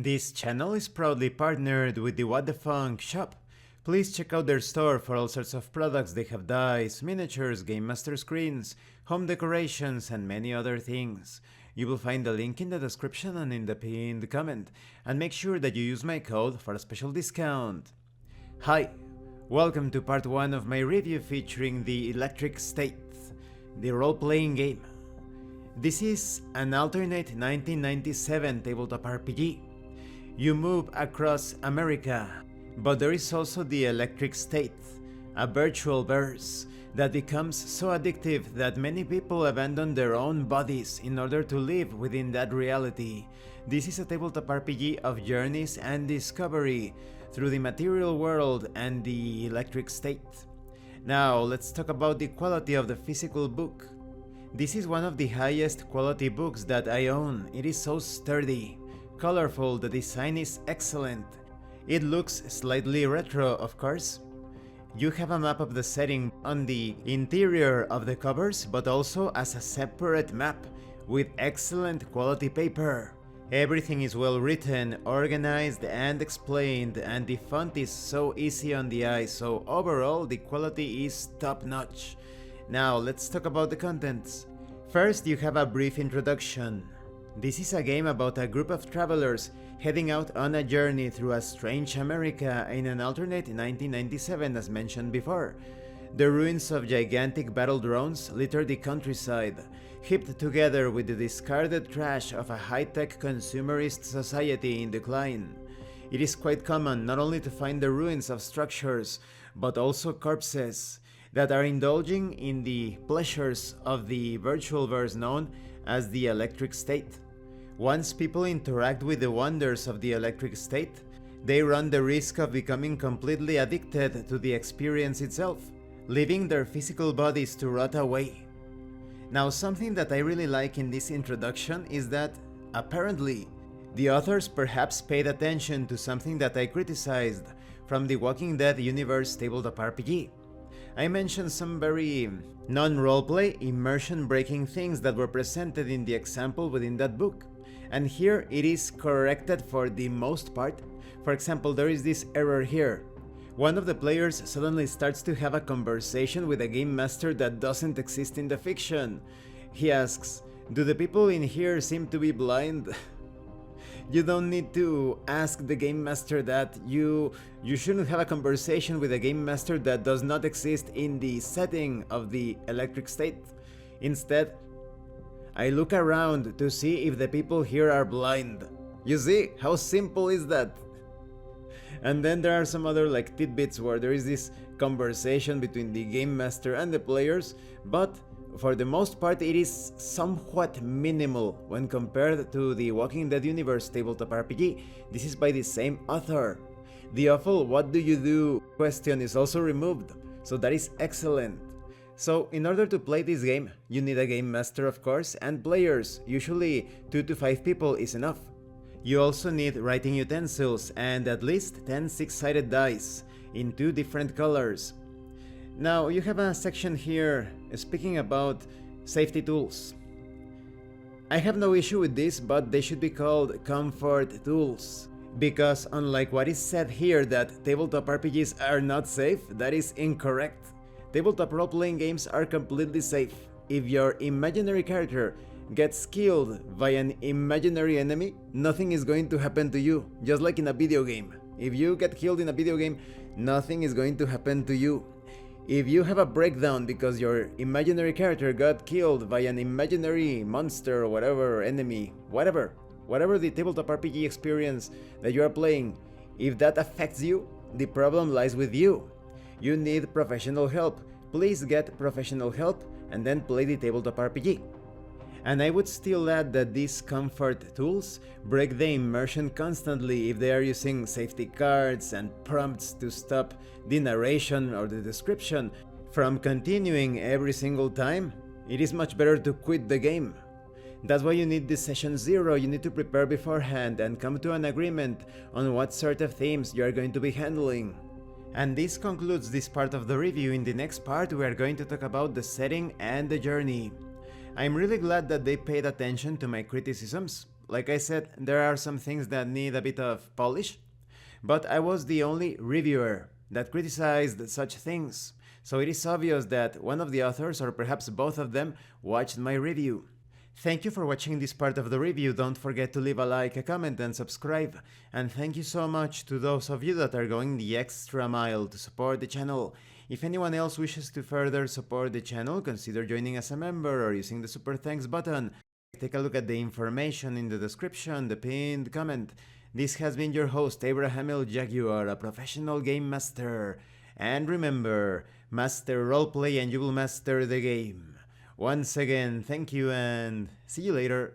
This channel is proudly partnered with the What the Funk shop. Please check out their store for all sorts of products. They have dice, miniatures, Game Master screens, home decorations, and many other things. You will find the link in the description and in the pinned comment, and make sure that you use my code for a special discount. Hi, welcome to part 1 of my review featuring the Electric State, the role-playing game. This is an alternate 1997 tabletop RPG. You move across America, but there is also the Electric State, a virtual verse that becomes so addictive that many people abandon their own bodies in order to live within that reality. This is a tabletop RPG of journeys and discovery through the material world and the Electric State. Now let's talk about the quality of the physical book. This is one of the highest quality books that I own. It is so sturdy, colorful, the design is excellent. It looks slightly retro, of course. You have a map of the setting on the interior of the covers, but also as a separate map with excellent quality paper. Everything is well written, organized and explained, and the font is so easy on the eye, so overall the quality is top notch. Now let's talk about the contents. First, you have a brief introduction. This is a game about a group of travelers heading out on a journey through a strange America in an alternate 1997 as mentioned before. The ruins of gigantic battle drones litter the countryside, heaped together with the discarded trash of a high-tech consumerist society in decline. It is quite common not only to find the ruins of structures, but also corpses that are indulging in the pleasures of the virtual verse known as the Electric State. Once people interact with the wonders of the Electric State, they run the risk of becoming completely addicted to the experience itself, leaving their physical bodies to rot away. Now, something that I really like in this introduction is that, apparently, the authors perhaps paid attention to something that I criticized from the Walking Dead universe tabletop RPG. I mentioned some very non-roleplay, immersion-breaking things that were presented in the example within that book. And here it is corrected for the most part. For example, there is this error here. One of the players suddenly starts to have a conversation with a game master that doesn't exist in the fiction. He asks, "Do the people in here seem to be blind?" You don't need to ask the game master that. You shouldn't have a conversation with a game master that does not exist in the setting of the Electric State. Instead, I look around to see if the people here are blind. You see, how simple is that? And then there are some other like tidbits where there is this conversation between the game master and the players, but for the most part it is somewhat minimal when compared to the Walking Dead universe tabletop RPG. This is by the same author. The awful "what do you do" question is also removed, so that is excellent. So in order to play this game, you need a game master of course, and players. Usually 2 to 5 people is enough. You also need writing utensils and at least 10 6-sided dice in 2 different colors. Now you have a section here speaking about safety tools. I have no issue with this, but they should be called comfort tools, because unlike what is said here that tabletop RPGs are not safe, that is incorrect. Tabletop role-playing games are completely safe. If your imaginary character gets killed by an imaginary enemy, nothing is going to happen to you, just like in a video game. If you get killed in a video game, nothing is going to happen to you. If you have a breakdown because your imaginary character got killed by an imaginary monster or whatever, enemy, whatever the tabletop RPG experience that you are playing, if that affects you, the problem lies with you. You need professional help. Please get professional help and then play the tabletop RPG. And I would still add that these comfort tools break the immersion constantly if they are using safety cards and prompts to stop the narration or the description from continuing every single time. It is much better to quit the game. That's why you need this session 0, you need to prepare beforehand and come to an agreement on what sort of themes you are going to be handling. And this concludes this part of the review. In the next part we are going to talk about the setting and the journey. I'm really glad that they paid attention to my criticisms. Like I said, there are some things that need a bit of polish, but I was the only reviewer that criticized such things, so it is obvious that one of the authors, or perhaps both of them, watched my review. Thank you for watching this part of the review. Don't forget to leave a like, a comment, and subscribe. And thank you so much to those of you that are going the extra mile to support the channel. If anyone else wishes to further support the channel, consider joining as a member or using the super thanks button. Take a look at the information in the description, the pinned comment. This has been your host, Abraham L. Jaguar, a professional game master. And remember, master roleplay and you will master the game. Once again, thank you and see you later.